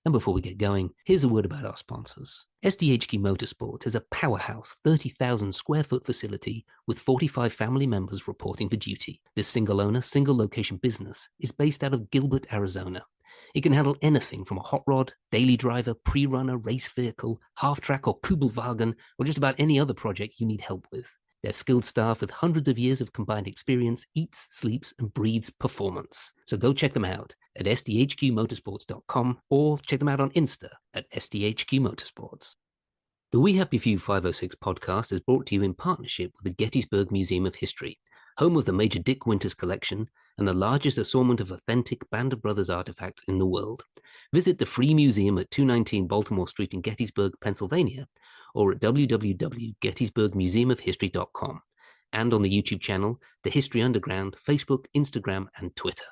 And before we get going, here's a word about our sponsors. SDHQ Motorsports is a powerhouse 30,000 square foot facility with 45 family members reporting for duty. This single owner, single location business is based out of Gilbert, Arizona. It can handle anything from a hot rod, daily driver, pre-runner, race vehicle, half-track or Kugelwagen, or just about any other project you need help with. Their skilled staff with hundreds of years of combined experience eats, sleeps, and breathes performance. So go check them out at sdhqmotorsports.com or check them out on Insta at sdhqmotorsports. The We Happy Few 506 podcast is brought to you in partnership with the Gettysburg Museum of History, home of the Major Dick Winters collection and the largest assortment of authentic Band of Brothers artifacts in the world. Visit the free museum at 219 Baltimore Street in Gettysburg, Pennsylvania, or at www.gettysburgmuseumofhistory.com, and on the YouTube channel, The History Underground, Facebook, Instagram, and Twitter.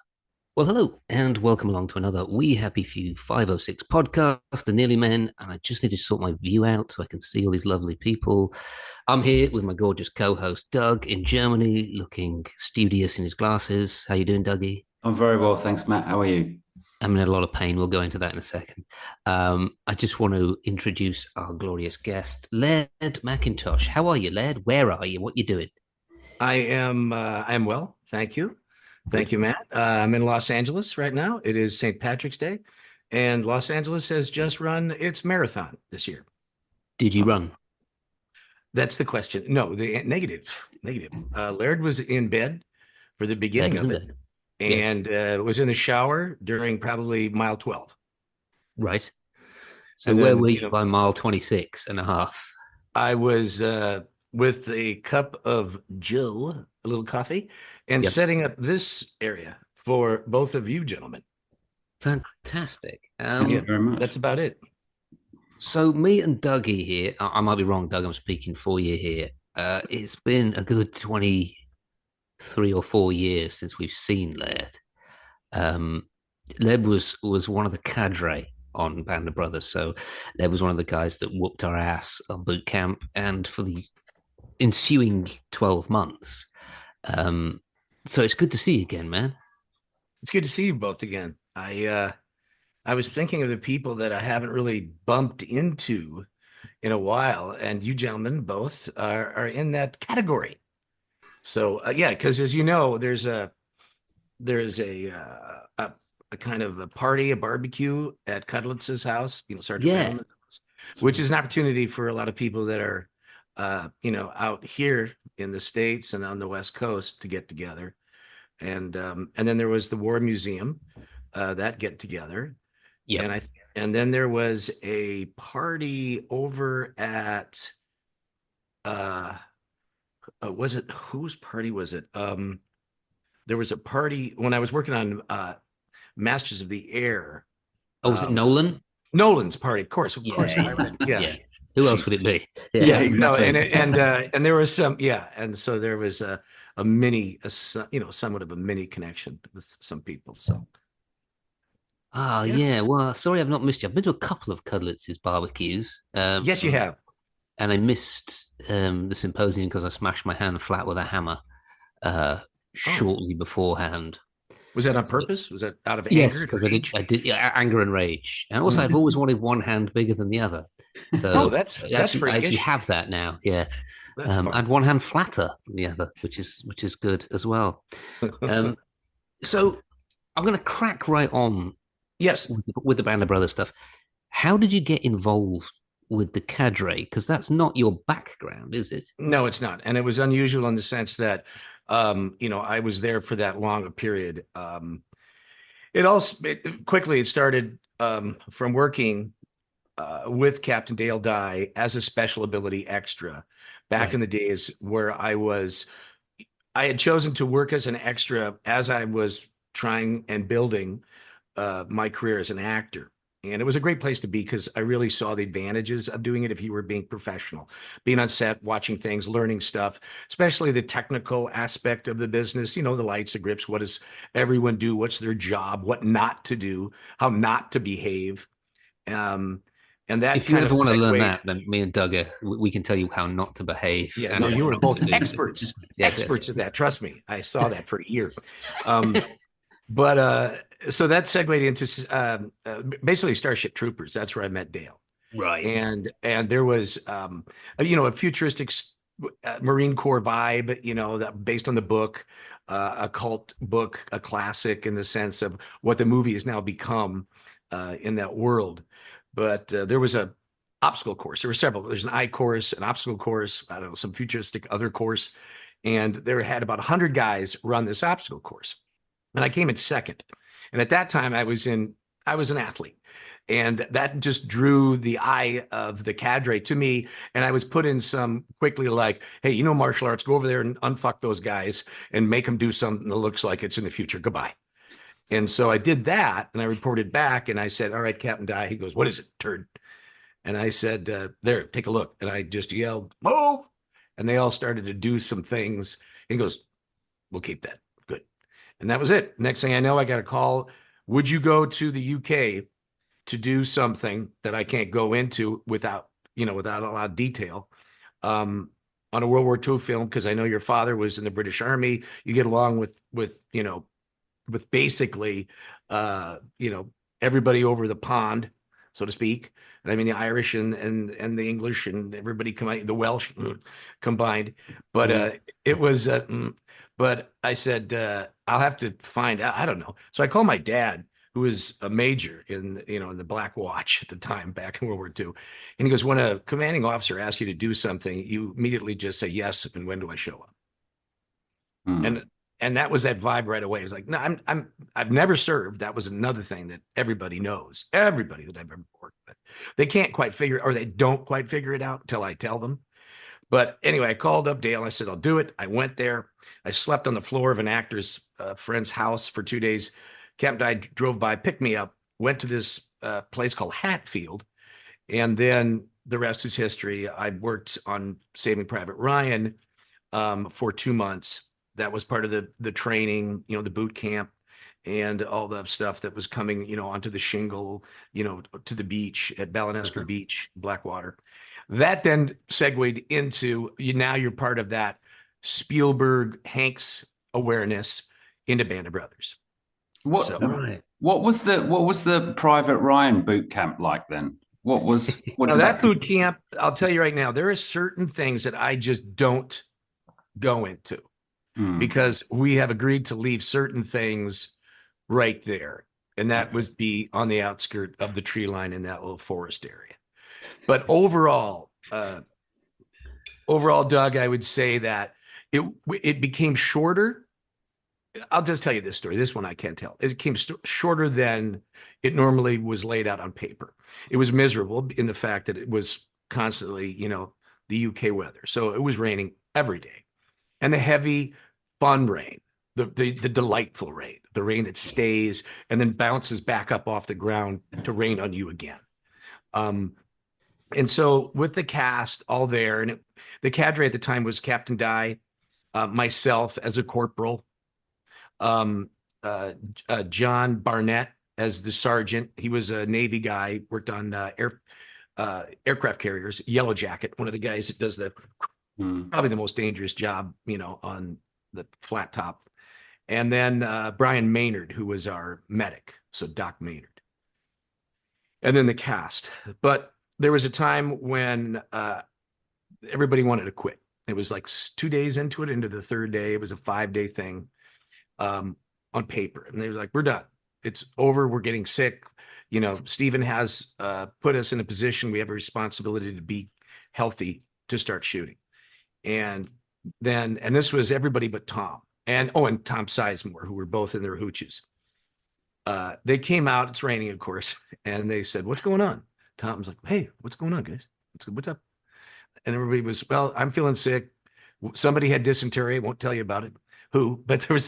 Well, hello, and welcome along to another We Happy Few 506 podcast, The Nearly Men, and I just need to sort my view out so I can see all these lovely people. I'm here with my gorgeous co-host, Doug, in Germany, looking studious in his glasses. How you doing, Dougie? I'm very well, thanks, Matt. How are you? I'm in a lot of pain. We'll go into that in a second. I just want to introduce our glorious guest, Laird MacIntosh. How are you, Laird? Where are you? What you doing? I am well, thank you. Thank you, Matt. I'm in Los Angeles right now. It is St. Patrick's Day, and Los Angeles has just run its marathon this year. Did you run? That's the question. No, the negative. Laird was in bed for the beginning of it, and was in the shower during probably mile 12. Right. So And where then, were you by mile 26 and a half? I was with a cup of Jill, a little coffee, and Yep. setting up this area for both of you gentlemen. Fantastic. Thank you very much. That's about it. So me and Dougie here, I might be wrong, Doug, I'm speaking for you here. It's been a good 23 or 4 years since we've seen Laird. Laird was one of the cadre on Band of Brothers, so Laird was one of the guys that whooped our ass on boot camp, and for the ensuing 12 months. So it's good to see you again, man. It's good to see you both again. I was thinking of the people that I haven't really bumped into in a while, and you gentlemen both are in that category. So yeah, because as you know, there's a kind of a party, a barbecue at Cudlett's house, Sergeant Yeah. Reynolds, which is an opportunity for a lot of people that are out here in the States and on the West Coast to get together. And then there was the War Museum, that get together. Yeah. And then there was a party over at was it whose party was it? There was a party when I was working on Masters of the Air. Oh, was it Nolan? Nolan's party, of course, Yeah. yes. Yeah. Who else would it be? Yeah, exactly. No, and there was some, and so there was a somewhat of a mini connection with some people. So Yeah. Well, sorry, I've not missed you. I've been to a couple of Cudlett's barbecues. yes, you have. And I missed the symposium because I smashed my hand flat with a hammer shortly beforehand. Was that on So, purpose? Was that out of yes, anger? because I did, yeah, anger and rage, and also I've always wanted one hand bigger than the other. So that's I actually freakish. have that now. Yeah, That's I fun. had one hand flatter than the other, which is good as well. Um, so I'm going to crack right on Yes. with the Band of Brothers stuff. How did you get involved with the cadre? Because that's not your background, is it? No, it's not. And it was unusual in the sense that, I was there for that long a period. It started from working with Captain Dale Dye as a special ability extra back in the days where I had chosen to work as an extra as I was trying and building my career as an actor. And it was a great place to be because I really saw the advantages of doing it if you were being professional, being on set, watching things, learning stuff, especially the technical aspect of the business, the lights, the grips, what does everyone do? What's their job? What not to do? How not to behave? And that If you kind ever of want to learn segued. that, then me and Doug, we can tell you how not to behave. Yeah, and no, you were what to both do. experts Yes, at that. Trust me. I saw that for years. Um, But so that segued into basically Starship Troopers. That's where I met Dale. Right. And there was a futuristic Marine Corps vibe, that based on the book, a cult book, a classic in the sense of what the movie has now become in that world. But there was a obstacle course. There were several. There's an I course, an obstacle course, I don't know, some futuristic other course, and there had about 100 guys run this obstacle course, and I came in second. And at that time, I was an athlete. And that just drew the eye of the cadre to me. And I was put in some quickly like, hey, martial arts, go over there and unfuck those guys and make them do something that looks like it's in the future. Goodbye. And so I did that and I reported back and I said, all right, Captain Dye. He goes, what is it, turd? And I said, there, take a look. And I just yelled, move. And they all started to do some things. And he goes, we'll keep that. Good. And that was it. Next thing I know, I got a call. Would you go to the UK to do something that I can't go into without a lot of detail, on a World War II film? Because I know your father was in the British Army. You get along with basically, everybody over the pond, so to speak. And I mean the Irish and the English and everybody combined, the Welsh combined. But it was. But I said I'll have to find out. I don't know. So I called my dad, who was a major in the Black Watch at the time back in World War II, and he goes, when a commanding officer asks you to do something, you immediately just say yes. And when do I show up? And that was that vibe right away. It was like, no, I've never served. That was another thing that everybody knows. Everybody that I've ever worked with, they can't quite figure, or they don't quite figure it out until I tell them. But anyway, I called up Dale. I said, I'll do it. I went there. I slept on the floor of an actor's friend's house for 2 days. Captain Dye drove by, picked me up, went to this place called Hatfield, and then the rest is history. I worked on Saving Private Ryan for 2 months. That was part of the training, the boot camp and all the stuff that was coming, onto the shingle, to the beach at Balanesca Beach, Blackwater. That then segued into now you're part of that Spielberg Hanks awareness into Band of Brothers. What was the Private Ryan boot camp like then? What did that boot camp? I'll tell you right now, there are certain things that I just don't go into because we have agreed to leave certain things right there, and that was be on the outskirt of the tree line in that little forest area. But overall, Doug, I would say that it became shorter. I'll just tell you this story. This one I can't tell. It became shorter than it normally was laid out on paper. It was miserable in the fact that it was constantly, the UK weather. So it was raining every day, and the heavy, fun rain, the delightful rain, the rain that stays and then bounces back up off the ground to rain on you again. And so with the cast all there, and the cadre at the time was Captain Dye, myself as a corporal, John Barnett as the sergeant. He was a Navy guy, worked on aircraft carriers, Yellow Jacket, one of the guys that does probably the most dangerous job, on the flat top. And then Brian Maynard, who was our medic, so Doc Maynard. And then the cast. But there was a time when everybody wanted to quit. It was like 2 days into the third day. It was a 5-day thing on paper. And they was like, we're done. It's over. We're getting sick. Stephen has put us in a position. We have a responsibility to be healthy to start shooting. And this was everybody but Tom. And Tom Sizemore, who were both in their hooches. They came out. It's raining, of course. And they said, what's going on? Tom's like, hey, what's going on, guys? What's up? And everybody was, well, I'm feeling sick. Somebody had dysentery. I won't tell you about it. Who? But there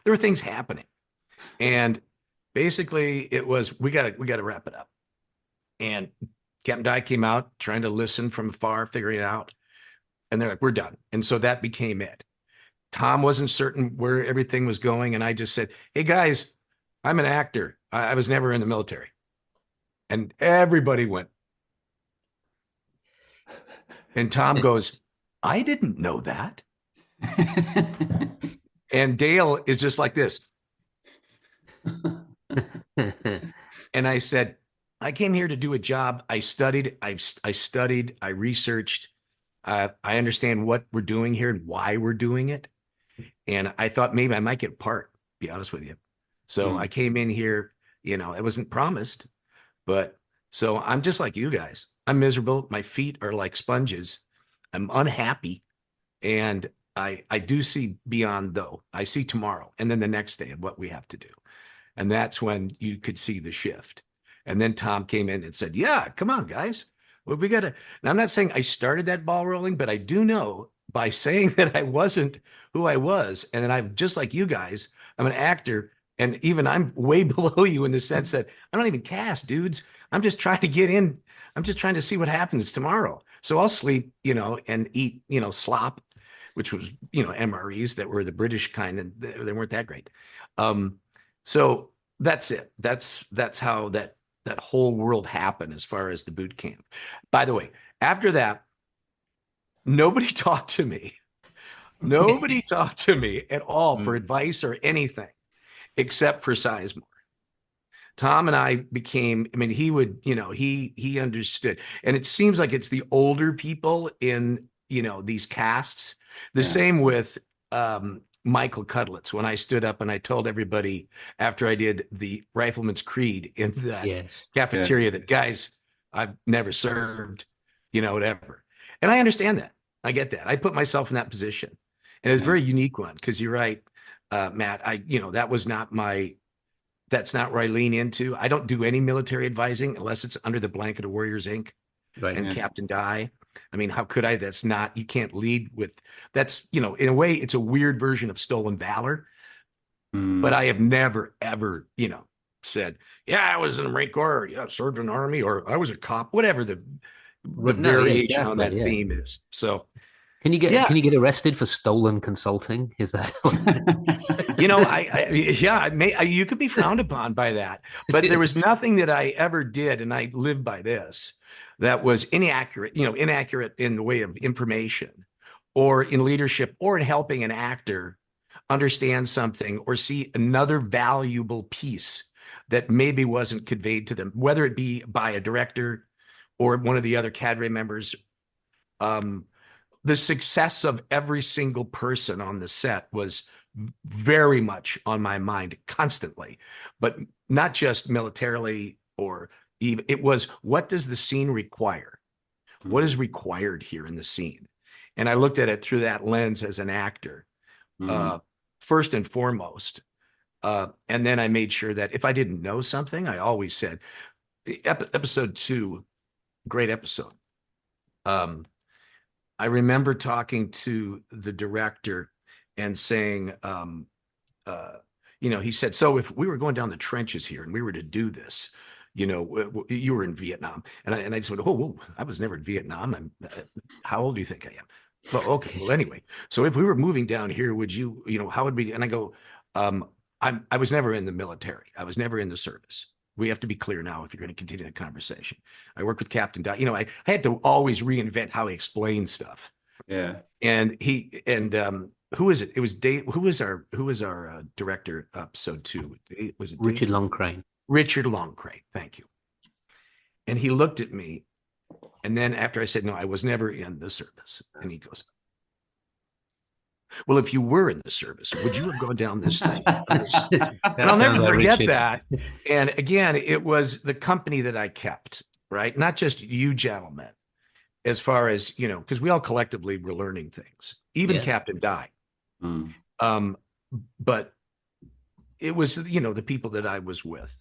were things happening. And basically it was, we got to wrap it up. And Captain Dye came out trying to listen from afar, figuring it out. And they're like, we're done. And so that became it. Tom wasn't certain where everything was going. And I just said, hey guys, I'm an actor. I was never in the military. And everybody went. And Tom goes, I didn't know that. And Dale is just like this. And I said, I came here to do a job. I studied, I researched. I understand what we're doing here and why we're doing it. And I thought maybe I might get a part, to be honest with you. So I came in here, you know, it wasn't promised, but so I'm just like you guys. I'm miserable. My feet are like sponges. I'm unhappy. And I do see beyond though. I see tomorrow and then the next day of what we have to do. And that's when you could see the shift. And then Tom came in and said, yeah, come on, guys. Well, we got to. And I'm not saying I started that ball rolling, but I do know by saying that I wasn't who I was. And then I'm just like you guys, I'm an actor. And even I'm way below you in the sense that I don't even cast, dudes. I'm just trying to get in. I'm just trying to see what happens tomorrow. So I'll sleep, you know, and eat, you know, slop, which was, you know, MREs that were the British kind, and they weren't that great. So that's it. That's how that whole world happened as far as the boot camp. By the way, after that, nobody talked to me. Nobody talked to me at all for advice or anything except for Sizemore. Tom and I became, I mean, he would, you know, he understood. And it seems like it's the older people in, you know, these casts. The same with Michael Cudlitz, when I stood up and I told everybody after I did the Rifleman's Creed in that cafeteria that, guys, I've never served, you know, whatever. And I understand that. I get that. I put myself in that position. And it's a very unique one because you're right, Matt. You know, that's not where I lean into. I don't do any military advising unless it's under the blanket of Warriors Inc. and Captain Die. I mean, how could I? That's not, you can't lead with, that's, you know, in a way, it's a weird version of stolen valor. But I have never, ever, you know, said, yeah, I was in the Marine Corps, or, yeah, served in the Army, or I was a cop, whatever the variation on that theme is. So, can you get arrested for stolen consulting? Is that you know, you could be frowned upon by that, but there was nothing that I ever did, and I live by this, that was inaccurate, you know, inaccurate in the way of information or in leadership or in helping an actor understand something or see another valuable piece that maybe wasn't conveyed to them, whether it be by a director or one of the other cadre members. The success of every single person on the set was very much on my mind constantly, but not just militarily or even, it was, what does the scene require? What is required here in the scene? And I looked at it through that lens as an actor, first and foremost. And then I made sure that if I didn't know something, I always said, episode 2, great episode. I remember talking to the director and saying, you know, he said, so if we were going down the trenches here and we were to do this, you know, you were in Vietnam. And I just went, whoa, I was never in Vietnam. How old do you think I am? Well, okay. Well, anyway, so if we were moving down here, would you, you know, how would we, and I go, I was never in the military. I was never in the service. We have to be clear now if you're going to continue the conversation. I worked with Captain Dot. You know, I had to always reinvent how he explained stuff. Yeah. And who is it? It was Dave. Who was our director episode 2? Was it Richard Longcrane? Richard Longcrane. Thank you. And he looked at me, and then after I said, no, I was never in the service. And he goes, well, if you were in the service, would you have gone down this thing? And I'll never forget that. And again, it was the company that I kept, right? Not just you gentlemen, as far as, you know, because we all collectively were learning things, even Captain Di. But it was, you know, the people that I was with,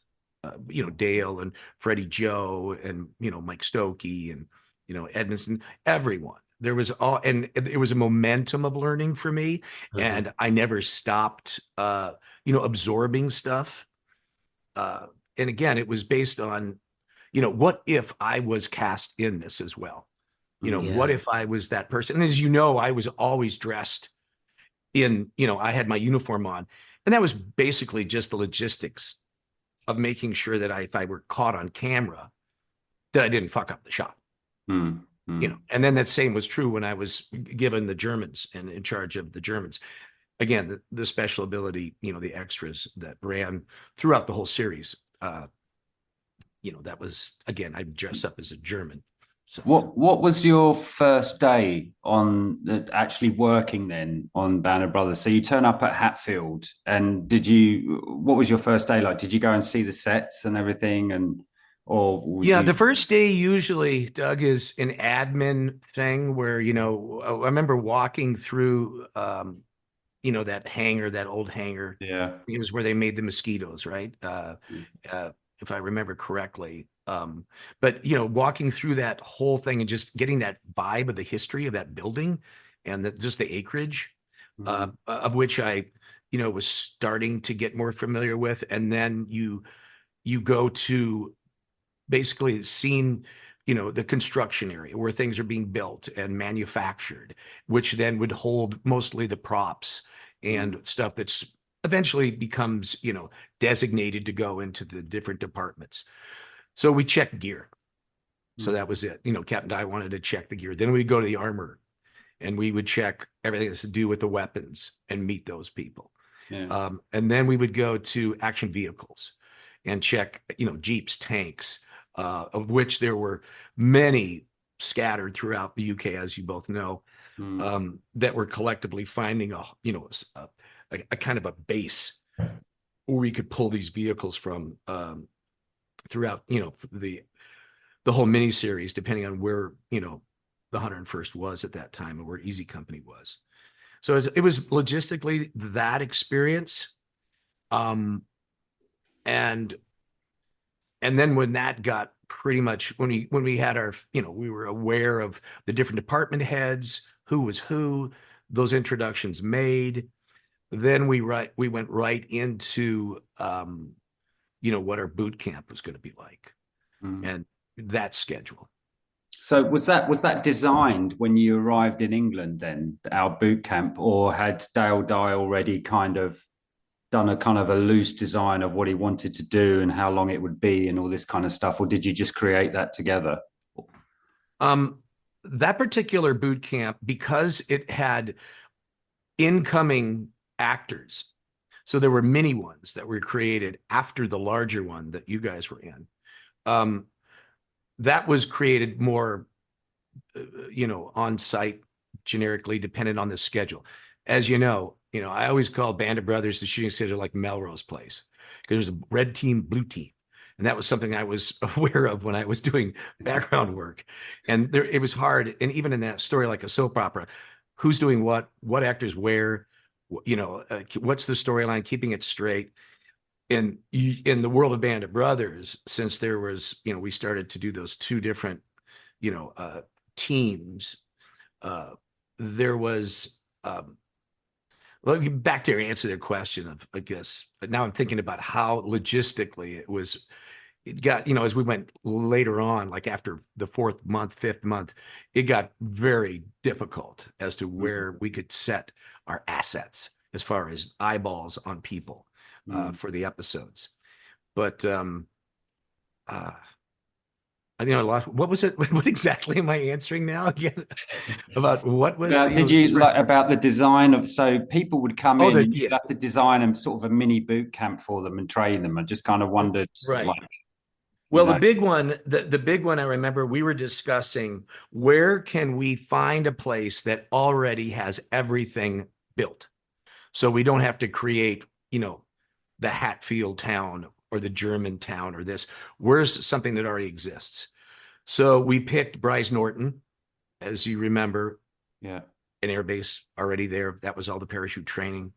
you know, Dale and Freddie Joe and, you know, Mike Stokey and, you know, Edmondson, everyone. There was all, and it was a momentum of learning for me. And I never stopped, you know, absorbing stuff. And again, it was based on, you know, what if I was cast in this as well? You know, what if I was that person? And as you know, I was always dressed in, you know, I had my uniform on, and that was basically just the logistics of making sure that if I were caught on camera, that I didn't fuck up the shot. You know, and then that same was true when I was given the Germans and in charge of the Germans. again, the special ability, the extras that ran throughout the whole series. That was, again, I dress up as a German. So What was your first day on actually working then on Band of Brothers? So you turn up at Hatfield, and what was your first day like? Did you go and see the sets and everything, or was yeah, you? the first day usually, Doug, is an admin thing where, I remember walking through, that hangar, that old hangar. Yeah. It was where they made the mosquitoes, right? If I remember correctly. But walking through that whole thing and just getting that vibe of the history of that building and just the acreage, of which I, was starting to get more familiar with. And then you go to basically seeing, the construction area where things are being built and manufactured, which then would hold mostly the props and stuff that's eventually becomes, designated to go into the different departments. So we checked gear. So that was it. Captain Dye wanted to check the gear. Then we'd go to the armor and we would check everything that's to do with the weapons and meet those people. Yeah. And then we would go to action vehicles and check, Jeeps, tanks, of which there were many scattered throughout the UK, as you both know, that were collectively finding a kind of a base where we could pull these vehicles from, throughout, the whole mini series, depending on where, the 101st was at that time and where Easy Company was. So it was logistically that experience. And then when that got pretty much, when we had our, we were aware of the different department heads, who was who, those introductions made, then we went right into, what our boot camp was going to be like, and that schedule. So was that designed when you arrived in England then, our boot camp, or had Dale Dye already kind of done a kind of a loose design of what he wanted to do and how long it would be and all this kind of stuff, or did you just create that together? That particular boot camp, because it had incoming actors, so there were mini ones that were created after the larger one that you guys were in. That was created more, on site, generically dependent on the schedule. As you know, I always call Band of Brothers the shooting schedule like Melrose Place, because there's a red team, blue team. And that was something I was aware of when I was doing background work. And it was hard. And even in that story, like a soap opera, who's doing what actors where, what's the storyline, keeping it straight. In the world of Band of Brothers, since there was, we started to do those two different, teams, there was, well, back to your answer to their question of, I guess, now I'm thinking about how logistically it got, as we went later on, like after the fourth month, fifth month, it got very difficult as to where we could set our assets as far as eyeballs on people, for the episodes. But, I lost. What was it? What exactly am I answering now again? About what was? Did you like about the design of, so people would come in and you'd have to design them sort of a mini boot camp for them and train them. I just kind of wondered, right. Like, well, the big one, the big one, I remember we were discussing, where can we find a place that already has everything built, so we don't have to create, the Hatfield town or the German town or this. Where's something that already exists? So we picked Bryce Norton, as you remember, yeah, an air base already there. That was all the parachute training.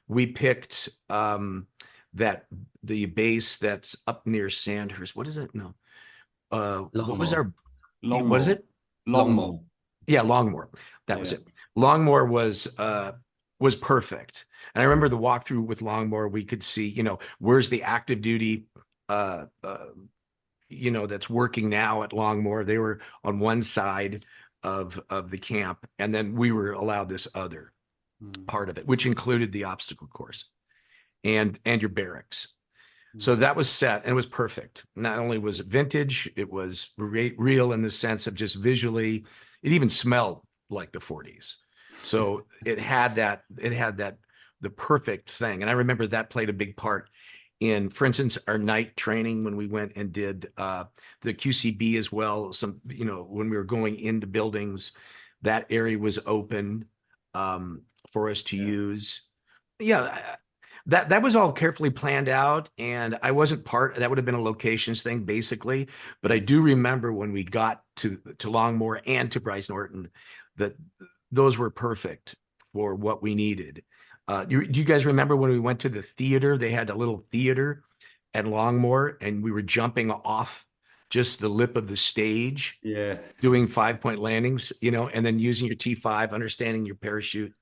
We picked that the base that's up near Sandhurst. What is it? No. What was our? Longmore. What is it? Longmore. Yeah, Longmore. That was it. Longmore was perfect. And I remember the walkthrough with Longmore, we could see, where's the active duty, that's working now at Longmore. They were on one side of the camp, and then we were allowed this other part of it, which included the obstacle course and your barracks. So that was set, and it was perfect. Not only was it vintage, it was real in the sense of just visually, it even smelled like the 40s. So it had that the perfect thing. And I remember that played a big part in, for instance, our night training when we went and did the QCB as well. Some, when we were going into buildings, that area was open for us to use. Yeah, that was all carefully planned out, and I wasn't part. That would have been a locations thing basically, but I do remember when we got to Longmore and to Bryce Norton, that those were perfect for what we needed. Do you guys remember when we went to the theater? They had a little theater at Longmore, and we were jumping off just the lip of the stage, Yeah. doing 5-point landings, and then using your T5, understanding your parachute.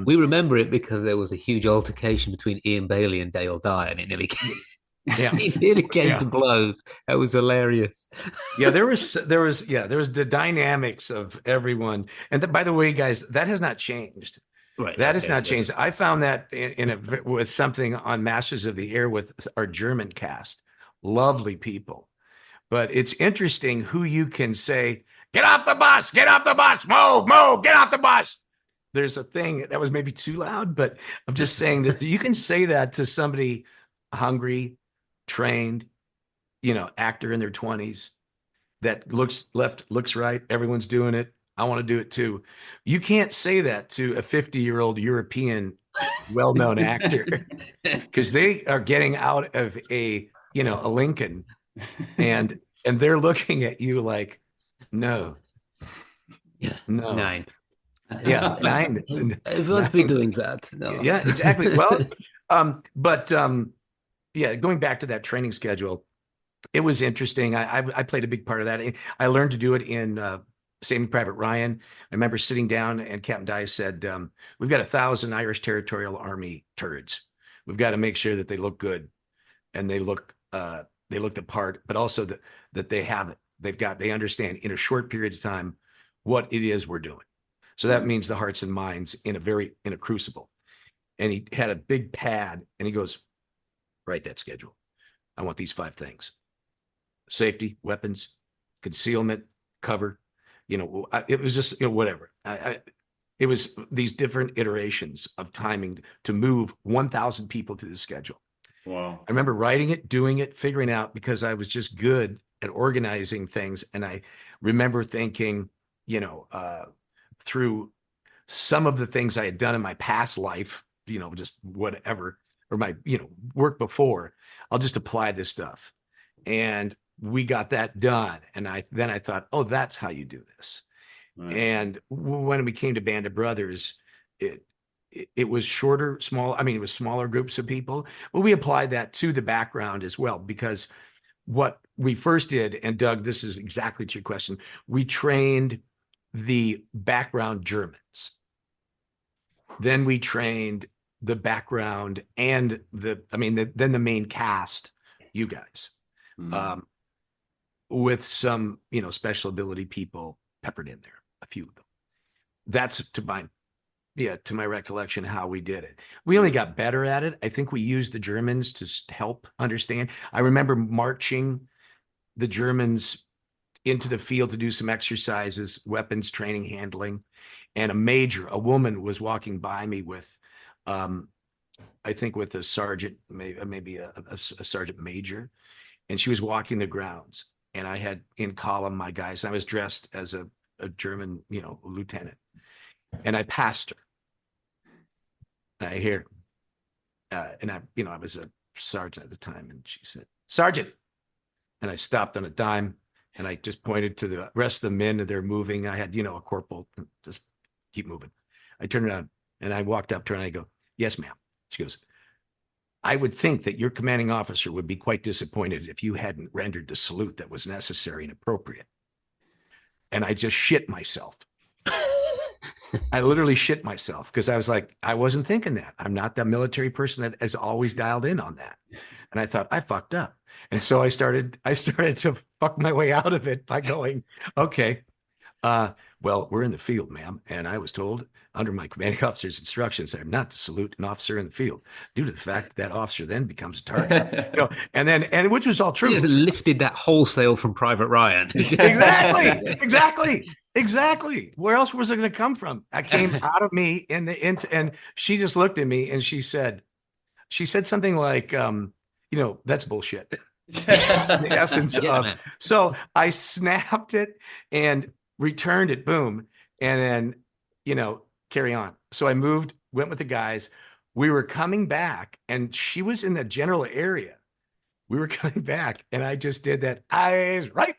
We remember it because there was a huge altercation between Ian Bailey and Dale Dye, and it nearly came, Yeah. it nearly came Yeah. to blows. That was hilarious. Yeah, there was the dynamics of everyone. And by the way, guys, that has not changed. Right. That has okay, not changed. I found that with something on Masters of the Air with our German cast. Lovely people. But it's interesting who you can say, get off the bus, move, get off the bus. There's a thing that was maybe too loud, but I'm just saying that you can say that to somebody hungry, trained, actor in their 20s that looks left, looks right. Everyone's doing it. I want to do it too. You can't say that to a 50-year-old European well-known actor because they are getting out of a Lincoln and they're looking at you like, no, Yeah. no, 9. yeah, 9. Everyone's been doing that. No. Yeah, exactly. Well, yeah, going back to that training schedule, it was interesting. I played a big part of that. I learned to do it in Saving Private Ryan. I remember sitting down and Captain Dye said, we've got 1,000 Irish Territorial Army turrets. We've got to make sure that they look good and they look the part, but also that they have it. They understand in a short period of time what it is we're doing. So that means the hearts and minds in a crucible. And he had a big pad and he goes, write that schedule. I want these 5 things: safety, weapons, concealment, cover. It was just, whatever. It was these different iterations of timing to move 1,000 people to the schedule. Wow. I remember writing it, doing it, figuring out because I was just good at organizing things. And I remember thinking, through some of the things I had done in my past life, just whatever, or my, work before, I'll just apply this stuff. And we got that done. And then I thought, oh, that's how you do this. Right. And when we came to Band of Brothers, it was shorter, small. I mean, it was smaller groups of people, but we applied that to the background as well, because what we first did, and Doug, this is exactly to your question, we trained the background Germans. Then we trained the background and then the main cast, you guys, with some, special ability people peppered in there, a few of them. That's to my recollection, how we did it. We only got better at it. I think we used the Germans to help understand. I remember marching the Germans into the field to do some exercises, weapons training, handling, and a woman was walking by me with, I think with a sergeant, maybe a sergeant major, and she was walking the grounds, and I had in column my guys. I was dressed as a German, lieutenant, and I passed her. And I hear, and I was a sergeant at the time, and she said, "Sergeant," and I stopped on a dime, and I just pointed to the rest of the men, and they're moving. I had, a corporal, just keep moving. I turned around and I walked up to her and I go, "Yes, ma'am." She goes, "I would think that your commanding officer would be quite disappointed if you hadn't rendered the salute that was necessary and appropriate." And I just shit myself. I literally shit myself because I was like, I wasn't thinking that. I'm not the military person that has always dialed in on that. And I thought, I fucked up. And so I started to fuck my way out of it by going, okay, well, we're in the field, ma'am. And I was told under my commanding officer's instructions, I'm not to salute an officer in the field due to the fact that officer then becomes a target. And which was all true. He just lifted that wholesale from Private Ryan. Exactly. Exactly. Where else was it going to come from? I came out of me and she just looked at me and she said something like, that's bullshit. The essence Yes, of, man. so I snapped it and returned it, boom. And then, carry on. So I moved, went with the guys. We were coming back and she was in the general area. We were coming back and I just did that eyes right.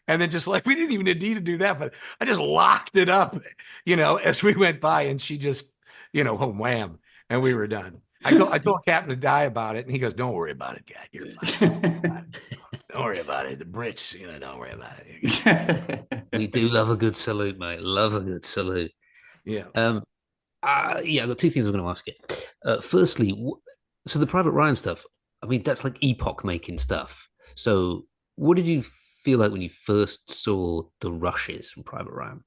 And then just like, we didn't even need to do that, but I just locked it up, as we went by and she just, wham, and we were done. I told Captain to die about it. And he goes, don't worry about it, guy. You're fine. Don't worry about it. The Brits, don't worry about it. We do love a good salute, mate. Love a good salute. Yeah. Um, yeah, I've got two things I'm going to ask you. Firstly, so the Private Ryan stuff, I mean, that's like epoch making stuff. So, what did you feel like when you first saw the rushes from Private Ryan?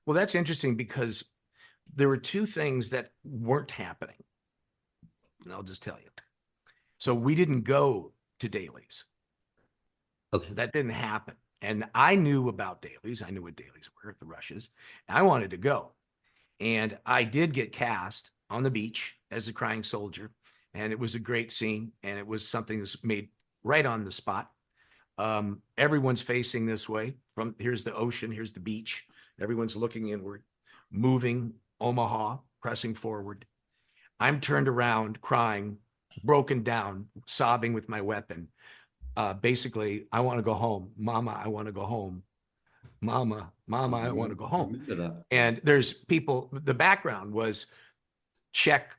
Well, that's interesting because there were two things that weren't happening. And I'll just tell you. So we didn't go to dailies. Okay. That didn't happen. And I knew about dailies. I knew what dailies were, the rushes. I wanted to go. And I did get cast on the beach as a crying soldier. And it was a great scene. And it was something that's made right on the spot. Everyone's facing this way. From here's the ocean, here's the beach. Everyone's looking inward, moving, Omaha, pressing forward. I'm turned around, crying, broken down, sobbing with my weapon. Basically, I want to go home. Mama, I want to go home. Mama, I want to go home. And there's people, the background was Czech,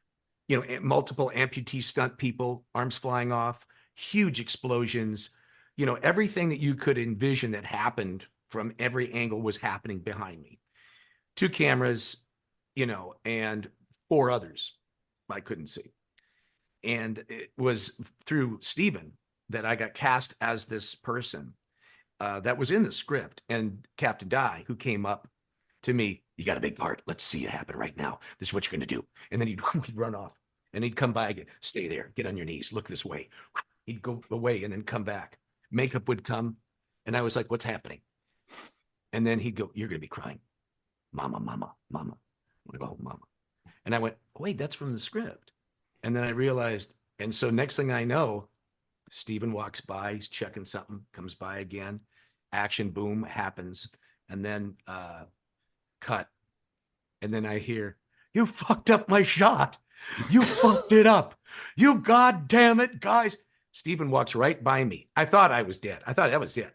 multiple amputee stunt people, arms flying off, huge explosions, everything that you could envision that happened from every angle was happening behind me. 2 cameras, and 4 others I couldn't see. And it was through Stephen that I got cast as this person that was in the script. And Captain Dye, who came up to me, you got a big part. Let's see it happen right now. This is what you're going to do. And then he'd run off and he'd come by again. Stay there. Get on your knees. Look this way. He'd go away and then come back. Makeup would come. And I was like, what's happening? And then he'd go, you're going to be crying. Mama. I want to go home, Mama. And I went, wait, that's from the script. And then I realized, and so next thing I know, Stephen walks by, he's checking something, comes by again, action, boom, happens. And then cut. And then I hear, you fucked up my shot. You fucked it up. You goddamn it, guys. Stephen walks right by me. I thought I was dead. I thought that was it.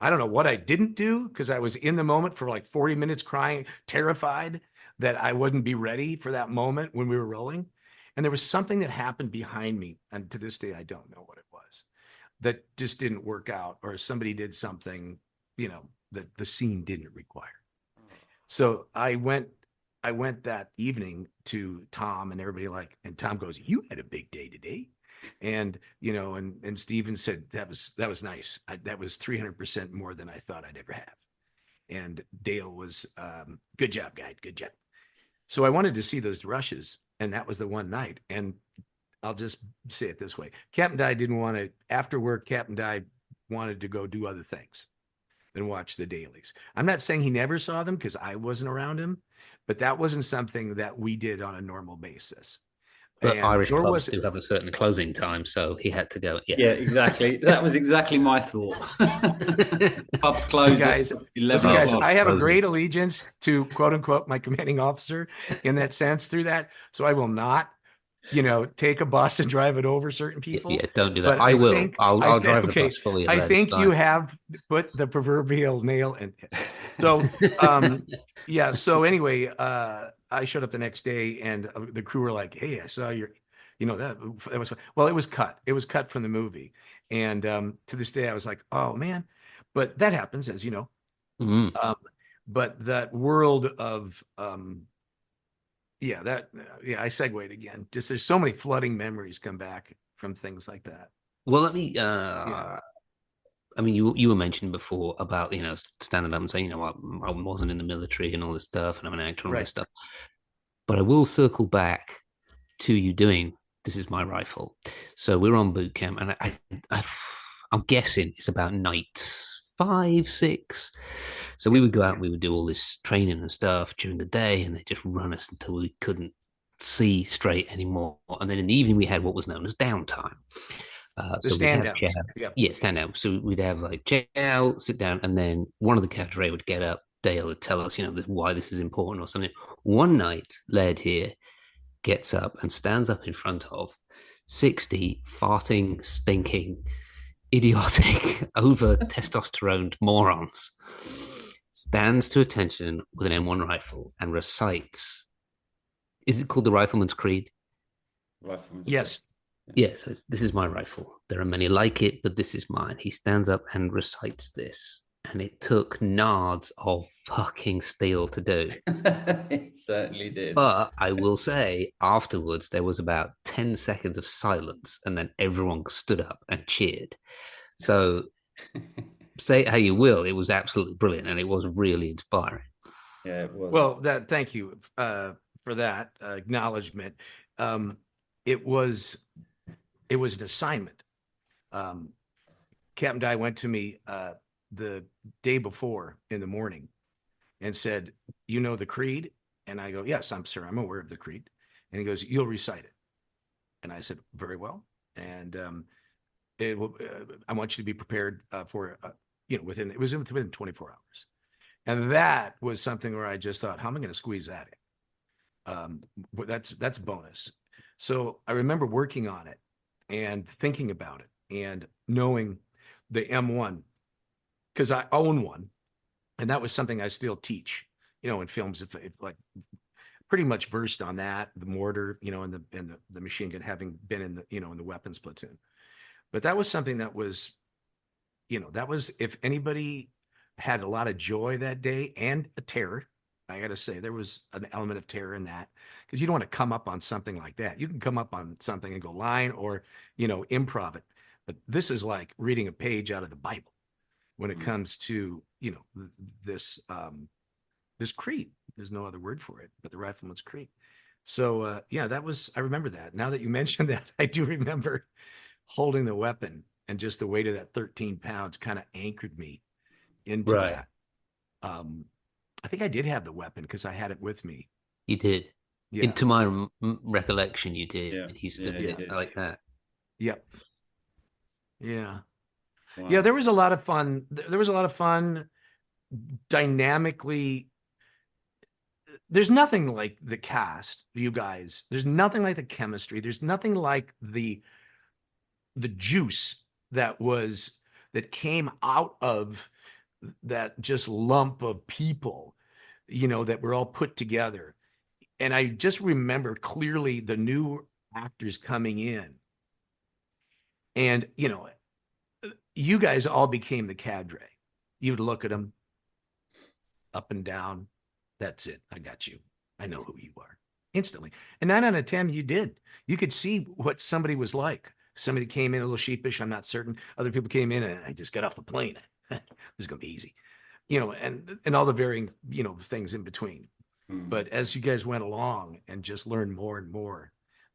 I don't know what I didn't do because I was in the moment for like 40 minutes crying, terrified that I wouldn't be ready for that moment when we were rolling. And there was something that happened behind me. And to this day, I don't know what it was that just didn't work out, or somebody did something, that the scene didn't require. So I went that evening to Tom and everybody and Tom goes, you had a big day today. And, and Steven said, that was nice. That was 300% more than I thought I'd ever have. And Dale was, good job, guy. Good job. So I wanted to see those rushes. And that was the one night. And I'll just say it this way. Captain Dye didn't want to, after work, Captain Dye wanted to go do other things than watch the dailies. I'm not saying he never saw them because I wasn't around him, but that wasn't something that we did on a normal basis. But Irish pubs do have a certain closing time, so he had to go. Yeah, exactly. That was exactly my thought. Pubs close guys, at 11 guys, o'clock. I have a great allegiance to quote unquote my commanding officer in that sense through that. So I will not, take a bus and drive it over certain people. Yeah, don't do that. But I will. I'll drive the bus for you. I think you have put the proverbial nail in it. So, yeah. So anyway, I showed up the next day and the crew were like, hey, I saw your, that was fun. Well, it was cut. It was cut from the movie. And to this day, I was like, oh, man. But that happens, as you know. Mm-hmm. But that world of, I segued again. Just there's so many flooding memories come back from things like that. Well, let me, I mean, you were mentioning before about, standing up and saying, I wasn't in the military and all this stuff, and I'm an actor and all this stuff. But I will circle back to you doing This Is My Rifle. So we're on boot camp, and I'm guessing it's about night 5, 6. So we would go out and we would do all this training and stuff during the day, and they just run us until we couldn't see straight anymore. And then in the evening, we had what was known as downtime. The So we'd stand have chow. downs. Yeah. Yeah, stand down. So we'd have like chow, sit down, and then one of the cadre would get up. Dale would tell us, why this is important or something. One night, Laird here gets up and stands up in front of 60 farting, stinking, idiotic, over testosterone morons, stands to attention with an M1 rifle and recites. Is it called the Rifleman's Creed? Rifleman's Yes. Yes, yeah, so this is my rifle. There are many like it, but this is mine. He stands up and recites this. And it took nards of fucking steel to do. It certainly did. But I will say, afterwards, there was about 10 seconds of silence, and then everyone stood up and cheered. So, say it how you will, it was absolutely brilliant, and it was really inspiring. Yeah, it was. Well, thank you for that acknowledgement. It was an assignment. Captain Dye went to me the day before in the morning and said, "You know the creed?" And I go, "Yes, sir, I'm aware of the creed." And he goes, "You'll recite it." And I said, "Very well." And I want you to be prepared for, within 24 hours. And that was something where I just thought, how am I going to squeeze that in? That's bonus. So I remember working on it and thinking about it and knowing the M1, because I own one, and that was something I still teach, in films, if like pretty much versed on that, the mortar, and the machine gun, having been in the, in the weapons platoon. But that was something that was, if anybody had a lot of joy that day and a terror, I got to say there was an element of terror in that, because you don't want to come up on something like that. You can come up on something and go line or, improv it. But this is like reading a page out of the Bible when it comes to, this creed. There's no other word for it, but the Rifleman's Creed. So yeah, I remember that. Now that you mentioned that, I do remember holding the weapon, and just the weight of that 13 pounds kind of anchored me into that. I think I did have the weapon because I had it with me. You did. Yeah. To my recollection, you did. Yeah. You still did. I like that. Yep. Yeah. Wow. Yeah, there was a lot of fun. There was a lot of fun dynamically. There's nothing like the cast, you guys. There's nothing like the chemistry. There's nothing like the juice that came out of that just lump of people, that were all put together. And I just remember clearly the new actors coming in, and you guys all became the cadre. You'd look at them up and down. That's it. I got you. I know who you are instantly. And 9 out of 10, you did. You could see what somebody was like. Somebody came in a little sheepish, I'm not certain. Other people came in and I just got off the plane. This is going to be easy, and all the varying, things in between. But as you guys went along and just learned more and more,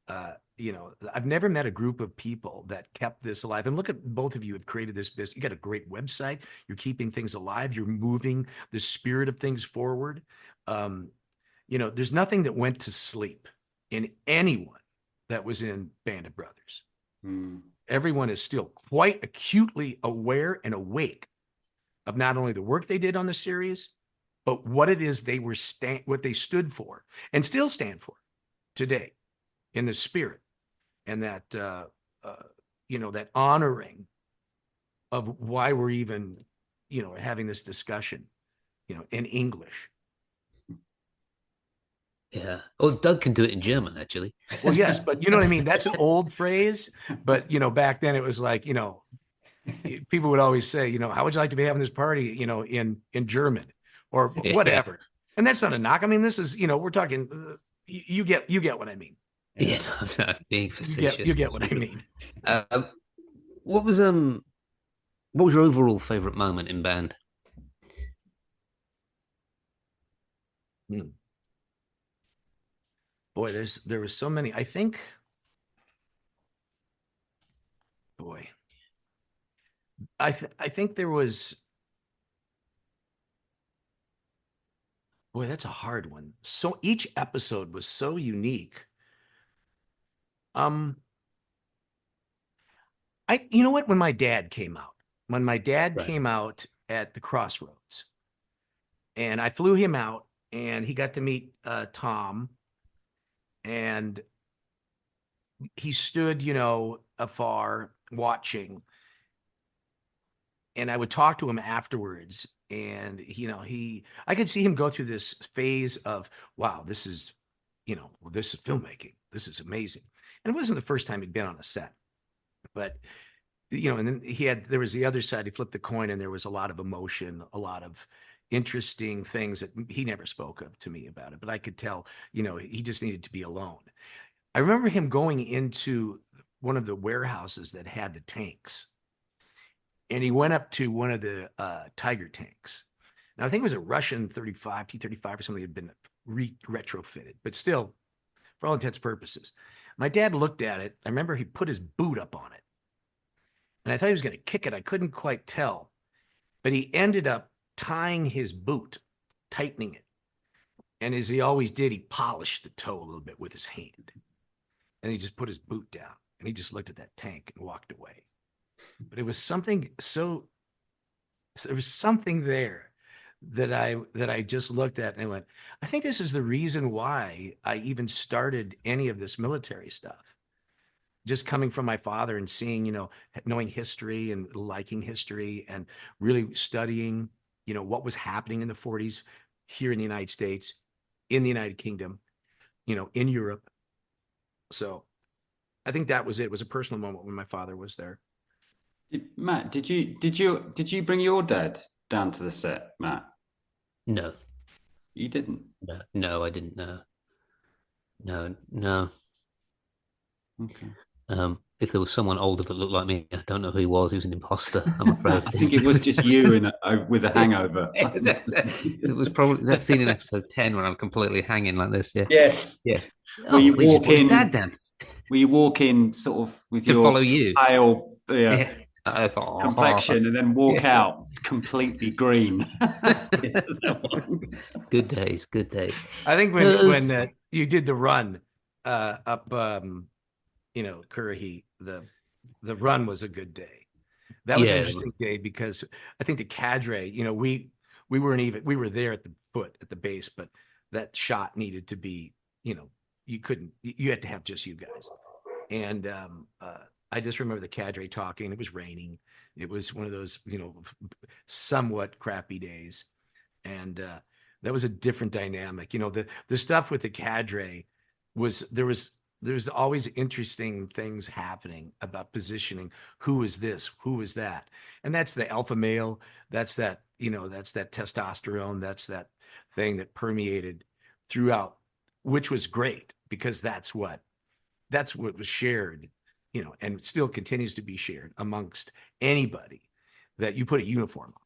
I've never met a group of people that kept this alive. And look at, both of you have created this business. You got a great website. You're keeping things alive. You're moving the spirit of things forward. There's nothing that went to sleep in anyone that was in Band of Brothers. Everyone is still quite acutely aware and awake of not only the work they did on the series, but what it is what they stood for and still stand for today in the spirit, and that, that honoring of why we're even, having this discussion, in English. Yeah. Oh, Doug can do it in German, actually. Well, yes, but you know what I mean? That's an old phrase, but, back then it was like, people would always say, how would you like to be having this party, in German or whatever. Yeah. And that's not a knock. I mean, this is, we're talking, you get what I mean. Yeah, I'm being facetious. You get what I mean. What was your overall favorite moment in band? Boy, there was so many. I think, I think there was Boy, that's a hard one. So each episode was so unique. Um, you know what? When my dad Right. came out at the Crossroads, and I flew him out, and he got to meet Tom, and he stood, afar watching, and I would talk to him afterwards, and I could see him go through this phase of, wow, this is filmmaking, this is amazing, and it wasn't the first time he'd been on a set, but and then there was the other side. He flipped the coin, and there was a lot of emotion, a lot of interesting things that he never spoke of to me about it, but I could tell, he just needed to be alone. I remember him going into one of the warehouses that had the tanks, and he went up to one of the Tiger tanks. Now I think it was a Russian 35 T-35 or something that had been retrofitted, but still, for all intents and purposes, my dad looked at it. I remember he put his boot up on it, and I thought he was going to kick it. I couldn't quite tell, but he ended up tying his boot, tightening it, and as he always did, he polished the toe a little bit with his hand, and he just put his boot down, and he just looked at that tank and walked away. But it was something there was something there that I just looked at and I went, I think this is the reason why I even started any of this military stuff. Just coming from my father and seeing, knowing history and liking history and really studying, what was happening in the 40s here in the United States, in the United Kingdom, in Europe. So I think that was it. It was a personal moment when my father was there. Matt, did you bring your dad down to the set, Matt? No, You didn't. no, I didn't know. No, no. Okay. If there was someone older that looked like me, I don't know who he was. He was an imposter, I'm afraid. I think it was just you with a hangover. It was probably that scene in episode 10 when I'm completely hanging like this. Yeah. Yes. Yeah. Where Oh, you we just walk watched in, Dad dance where you walk in sort of with to your follow you. pale, Yeah. I thought, complexion, and then walk Yeah. out completely green. Good days, good days. I think when 'Cause- you did the run up, Currahee, the run was a good day. That was an yeah, interesting day because I think the cadre, we weren't even, we were there at the foot, at the base, but that shot needed to be, you had to have just you guys. And I just remember the cadre talking. It was raining. It was one of those, somewhat crappy days. And that was a different dynamic. The stuff with the cadre there's always interesting things happening about positioning. Who is this? Who is that? And that's the alpha male. That's that's that testosterone. That's that thing that permeated throughout, which was great because that's what was shared, and still continues to be shared amongst anybody that you put a uniform on.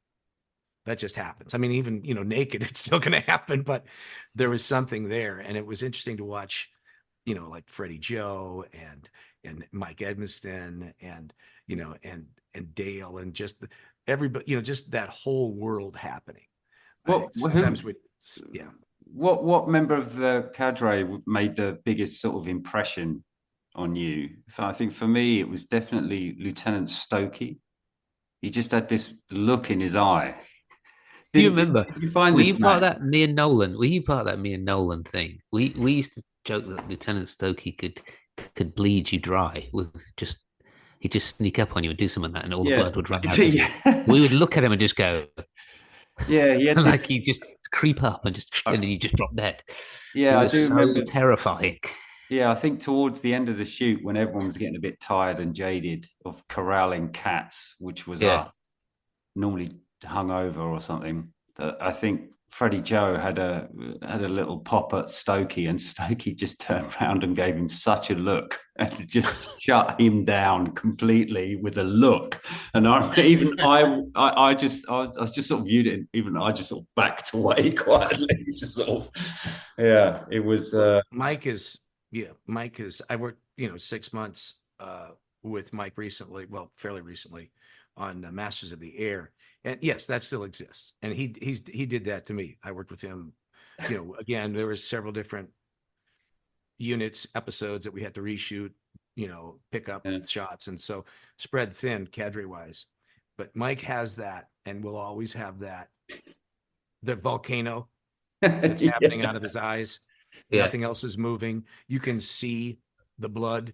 That just happens. I mean, even, naked, it's still going to happen, but there was something there. And it was interesting to watch, like Freddie Joe and Mike Edmiston and, and Dale and just everybody, just that whole world happening. Sometimes yeah. What member of the cadre made the biggest sort of impression on you? I think for me, it was definitely Lieutenant Stokey. He just had this look in his eye. do you remember? Did you find Were this, you part of Matt? that me and Nolan? Were you part of that me and Nolan thing? We used to joke that Lieutenant Stokey could bleed you dry with just he'd just sneak up on you and do something like that, and all the blood would run out. We would look at him and just go, Yeah, he had like this. he'd just creep up and then you just drop dead. Yeah, it I was do so remember. terrifying. Yeah, I think towards the end of the shoot, when everyone was getting a bit tired and jaded of corralling cats, which was Yeah. us, normally hungover or something, I think Freddie Joe had a little pop at Stokey, and Stokey just turned around and gave him such a look and just shut him down completely with a look. And I just sort of viewed it, even I just sort of backed away quietly, just sort of, yeah, it was. Mike is I worked 6 months with Mike recently, well, fairly recently, on Masters of the Air, and yes, that still exists, and he did that to me. I worked with him again, there were several different units, episodes that we had to reshoot, pick up Yeah. shots. And so spread thin cadre wise. But Mike has that and will always have that. The volcano that's happening out of his eyes. Yeah. Nothing else is moving. You can see the blood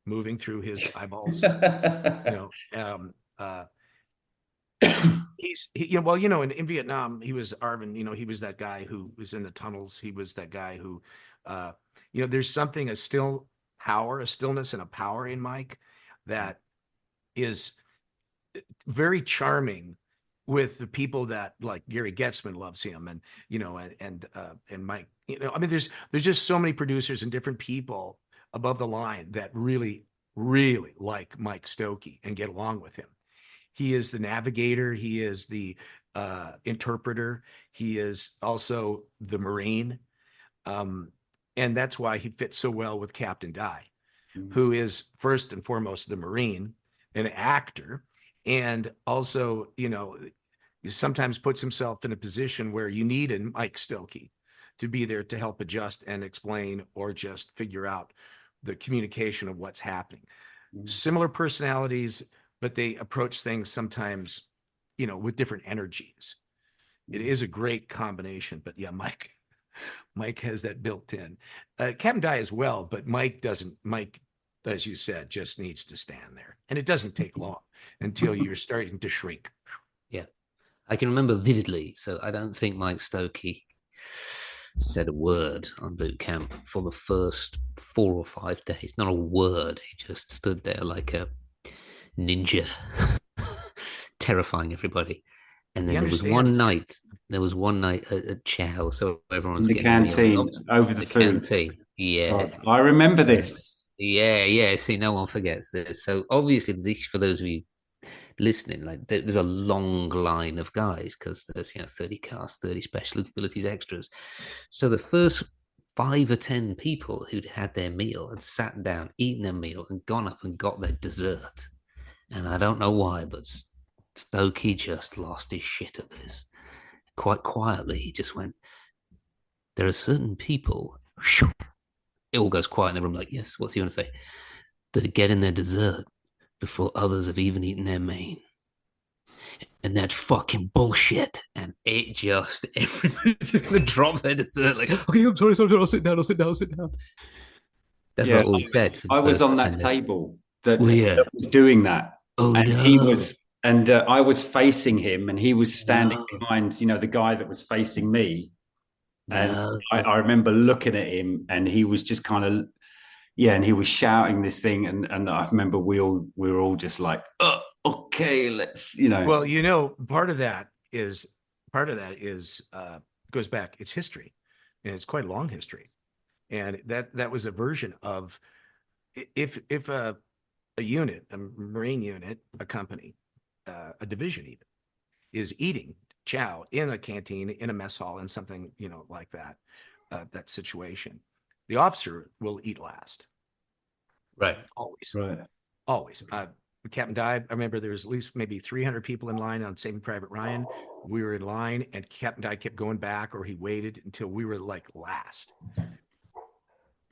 moving through his eyeballs. In Vietnam, he was Arvin, he was that guy who was in the tunnels. He was that guy who, there's something, a stillness and a power in Mike that is very charming with the people that like Gary Getzman loves him and Mike, there's just so many producers and different people above the line that really, really like Mike Stokey and get along with him. He is the navigator. He is the interpreter. He is also the Marine. And that's why he fits so well with Captain Dye, who is first and foremost the Marine, an actor, and also, sometimes puts himself in a position where you need a Mike Stokey to be there to help adjust and explain or just figure out the communication of what's happening. Similar personalities, but they approach things sometimes, with different energies. It is a great combination, but yeah, Mike has that built in. Captain Dye as well, but Mike doesn't. Mike, as you said, just needs to stand there, and it doesn't take long until you're starting to shrink. Yeah, I can remember vividly. So I don't think Mike Stokey said a word on boot camp for the first 4 or 5 days. Not a word. He just stood there like a ninja, terrifying everybody. And then there was one night. There was one night at Chow, so everyone's in the getting canteen over the food. Canteen. Yeah, God, I remember this. Yeah. See, no one forgets this. So obviously, for those of you listening, like there's a long line of guys because there's 30 cast, 30 special abilities extras. So the first 5 or 10 people who'd had their meal had sat down, eaten their meal, and gone up and got their dessert. And I don't know why, but Stokey just lost his shit at this. Quite quietly, he just went, there are certain people, it all goes quiet in the room, like, yes, what's he going to say? That are getting their dessert before others have even eaten their main. And that's fucking bullshit. And it just, everybody's just going to drop their dessert, like, okay, I'm sorry, I'll sit down. That's about all he said. I was on that table that was doing that. Oh, and no. he was, and I was facing him, and he was standing behind, the guy that was facing me. And I remember looking at him, and he was just kind of, and he was shouting this thing, and I remember we were all just like, oh, okay, let's, Well, part of that is goes back. It's history, and it's quite a long history, and that was a version of if a unit, a Marine unit, a company, a division even, is eating chow in a canteen, in a mess hall, in something, like that, that situation, the officer will eat last. Right. Always. Right. Always. Captain Dye, I remember there was at least maybe 300 people in line on Saving Private Ryan. We were in line, and Captain Dye kept going back, or he waited until we were like last.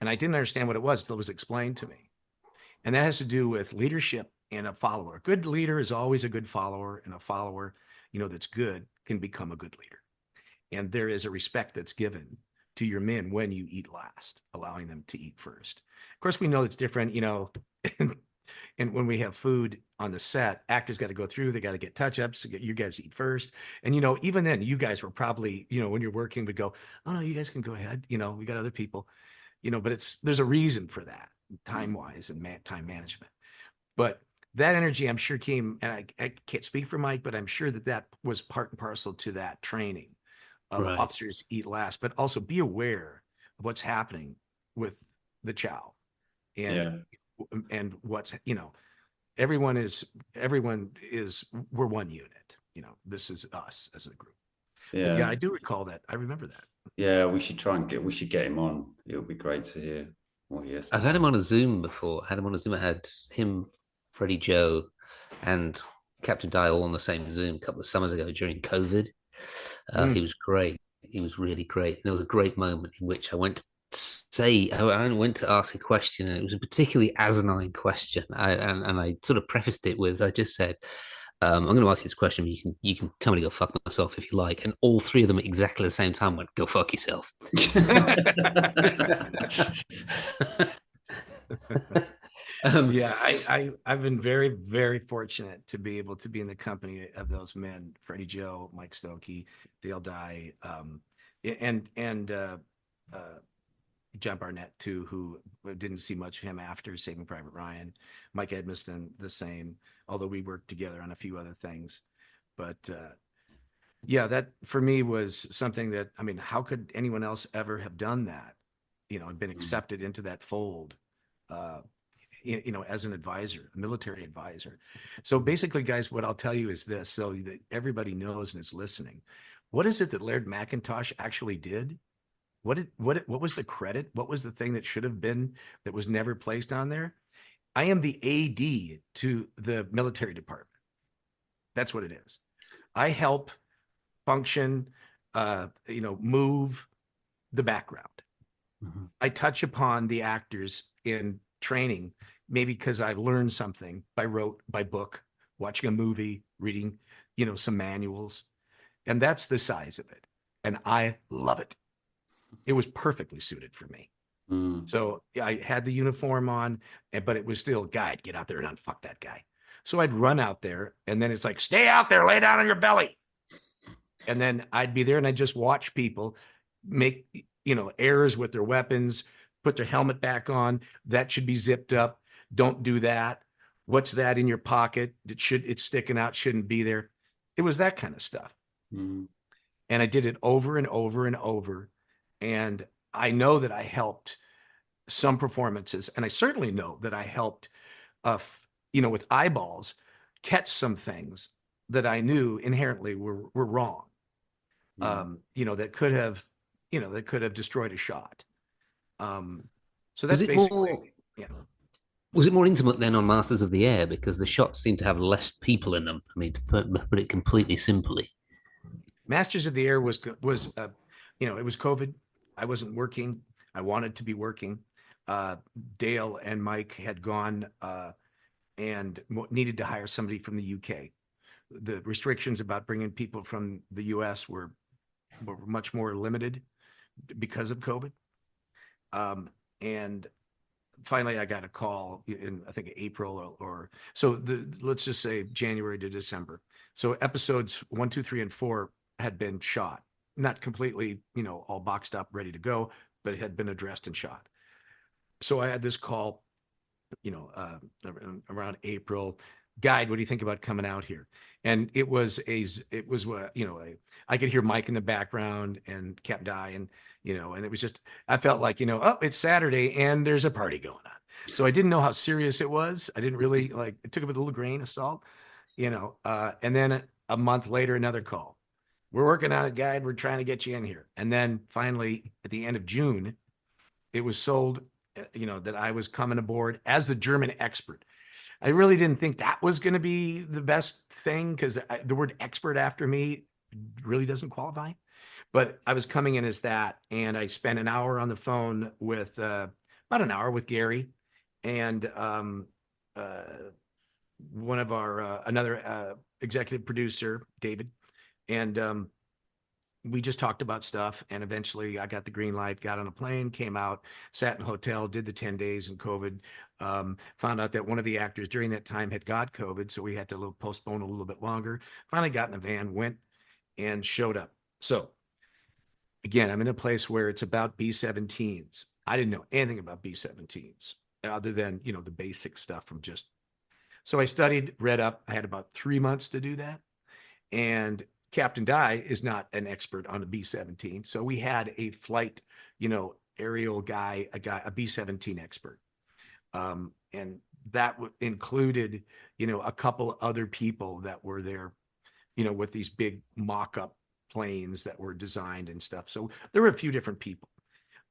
And I didn't understand what it was until it was explained to me. And that has to do with leadership and a follower. A good leader is always a good follower, and a follower, that's good can become a good leader. And there is a respect that's given to your men when you eat last, allowing them to eat first. Of course, we know it's different, and when we have food on the set, actors got to go through, they got to get touch-ups, you guys eat first. And, even then you guys were probably, when you're working, would go, oh no, you guys can go ahead. We got other people, but there's a reason for that, time-wise and time management. But that energy, I'm sure, came, and I can't speak for Mike, but I'm sure that was part and parcel to that training of officers eat last, but also be aware of what's happening with the chow, and what's, everyone is, we're one unit. This is us as a group. Yeah, I do recall that. I remember that. Yeah, we should get him on. It'll be great to hear what he has to I've had him on a Zoom before. I had him, Freddie Joe, and Captain Dye all on the same Zoom a couple of summers ago during COVID. He was great. He was really great. There was a great moment in which I went to I went to ask a question, and it was a particularly asinine question. And I sort of prefaced it with, I just said, I'm going to ask you this question, but you can tell me to go fuck myself if you like. And all three of them at exactly the same time went, go fuck yourself. Yeah, I've been very, very fortunate to be able to be in the company of those men, Freddie Joe, Mike Stokey, Dale Dye, and John Barnett too, who didn't see much of him after Saving Private Ryan. Mike Edmiston, the same, although we worked together on a few other things. But yeah, that for me was something that, I mean, how could anyone else ever have done that? And been accepted into that fold, as an advisor, a military advisor. So basically, guys, what I'll tell you is this, so that everybody knows and is listening. What is it that Laird MacIntosh actually did? What was the credit? What was the thing that should have been that was never placed on there? I am the AD to the military department. That's what it is. I help function, move the background. Mm-hmm. I touch upon the actors in training, maybe because I learned something by book, watching a movie, reading, some manuals, and that's the size of it. And I love it. It was perfectly suited for me. So I had the uniform on, but it was still, guide, get out there and unfuck that guy. So I'd run out there, and then it's like, stay out there, lay down on your belly. And then I'd be there and I'd just watch people make, errors with their weapons, put their helmet back on. That should be zipped up. Don't do that. What's that in your pocket? It's sticking out, shouldn't be there. It was that kind of stuff. And I did it over and over and over. And I know that I helped some performances, and I certainly know that I helped, with eyeballs, catch some things that I knew inherently were wrong. That could have destroyed a shot. So that's basically, Was it more intimate then on Masters of the Air, because the shots seem to have less people in them? I mean, to put it completely simply. Masters of the Air was it was COVID. I wasn't working. I wanted to be working. Dale and Mike had gone and needed to hire somebody from the UK. The restrictions about bringing people from the US were much more limited because of COVID. And finally, I got a call in, I think, April or so. Let's just say January to December. So episodes 1, 2, 3, and 4 had been shot, not completely, all boxed up, ready to go, but it had been addressed and shot. So I had this call, around April. Guide, what do you think about coming out here? And it was I could hear Mike in the background and Cap Dye, and and it was just, I felt like, oh, it's Saturday and there's a party going on. So I didn't know how serious it was. I didn't really it took it with a little grain of salt, and then a month later, another call. We're working on it, Guide. We're trying to get you in here. And then finally, at the end of June, it was sold, that I was coming aboard as the German expert. I really didn't think that was going to be the best thing, because the word expert after me really doesn't qualify. But I was coming in as that, and I spent an hour on the phone with, about an hour with Gary and one of our, another executive producer, David. And we just talked about stuff, and eventually I got the green light, got on a plane, came out, sat in a hotel, did the 10 days in COVID, found out that one of the actors during that time had got COVID, so we had to postpone a little bit longer. Finally got in a van, went, and showed up. So again, I'm in a place where it's about B-17s. I didn't know anything about B-17s other than, the basic stuff from just. So I studied, read up. I had about 3 months to do that. And Captain Dye is not an expert on a B-17. So we had a flight, aerial guy, a B-17 expert. And that included, a couple other people that were there, with these big mock-up planes that were designed and stuff. So there were a few different people.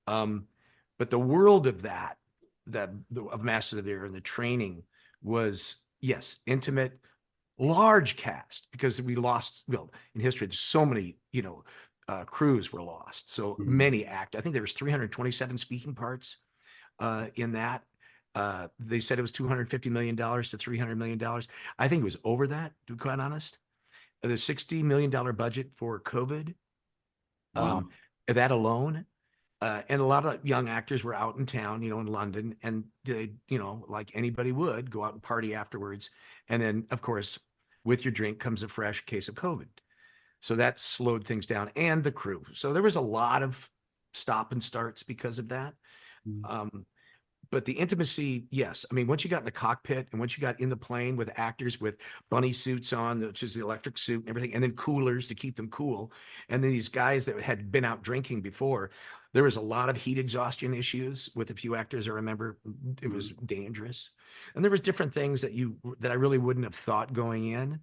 But the world of of Masters of the Air and the training was, yes, intimate, large cast, because we lost, in history, there's so many, crews were lost. So many act. I think there was 327 speaking parts in that. They said it was $250 million to $300 million. I think it was over that, to be quite honest. The $60 million budget for COVID, Wow. that alone, and a lot of young actors were out in town, in London, and they, like anybody would, go out and party afterwards. And then, of course, with your drink comes a fresh case of COVID. So that slowed things down, and the crew. So there was a lot of stop and starts because of that. But the intimacy, yes. I mean, once you got in the cockpit and once you got in the plane with actors with bunny suits on, which is the electric suit and everything, and then coolers to keep them cool. And then these guys that had been out drinking before, there was a lot of heat exhaustion issues with a few actors. I remember it was dangerous. And there was different things that I really wouldn't have thought going in,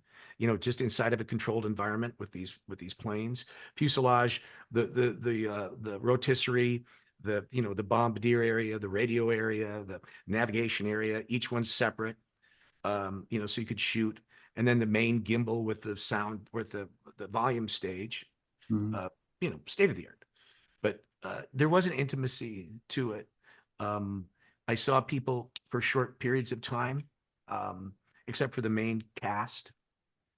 just inside of a controlled environment with these planes. Fuselage, the rotisserie, the bombardier area, the radio area, the navigation area, each one's separate, so you could shoot. And then the main gimbal with the sound, with the volume stage, state of the art. But there was an intimacy to it. I saw people for short periods of time, except for the main cast.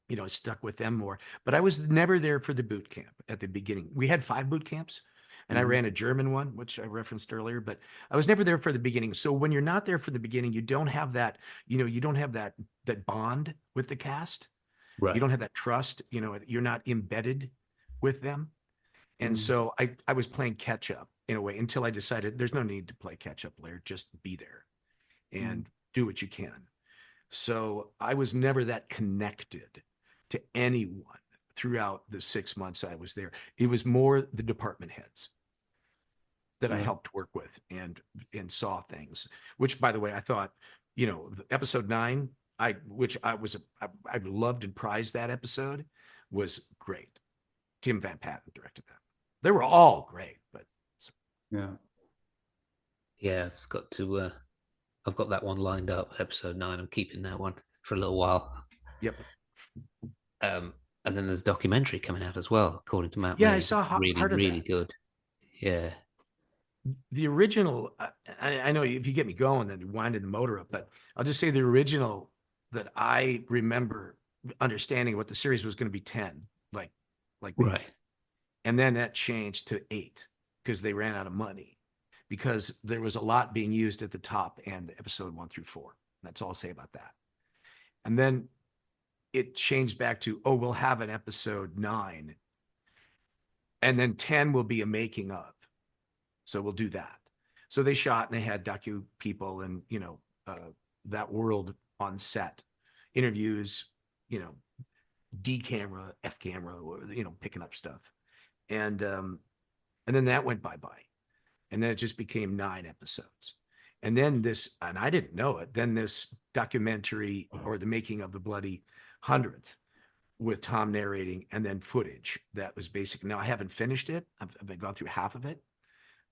I stuck with them more. But I was never there for the boot camp at the beginning. We had 5 boot camps. And I ran a German one, which I referenced earlier, but I was never there for the beginning. So when you're not there for the beginning, you don't have that, you don't have that bond with the cast. Right. You don't have that trust, you're not embedded with them. And so I was playing catch up in a way until I decided there's no need to play catch up, Laird. Just be there and do what you can. So I was never that connected to anyone throughout the 6 months I was there. It was more the department heads that I helped work with and saw things, which, by the way, I thought, episode 9, I loved and prized that episode, was great. Tim Van Patten directed that. They were all great, but yeah, I've got that one lined up, episode 9. I'm keeping that one for a little while. Yep. And then there's a documentary coming out as well, according to Matt. Yeah, I saw really, part of really that. good. Yeah. The original, I know if you get me going, then winding the motor up, but I'll just say the original that I remember understanding what the series was going to be 10, like right. And then that changed to 8 because they ran out of money, because there was a lot being used at the top and episode 1 through 4. That's all I'll say about that. And then it changed back to, we'll have an episode 9, and then 10 will be a making of. So we'll do that. So they shot and they had docu people and, that world on set, interviews, D camera, F camera, picking up stuff. And then that went bye-bye. And then it just became 9 episodes. And then and I didn't know it, then this documentary, or the making of the bloody 100th, with Tom narrating, and then footage that was basic. Now I haven't finished it. I've gone through half of it,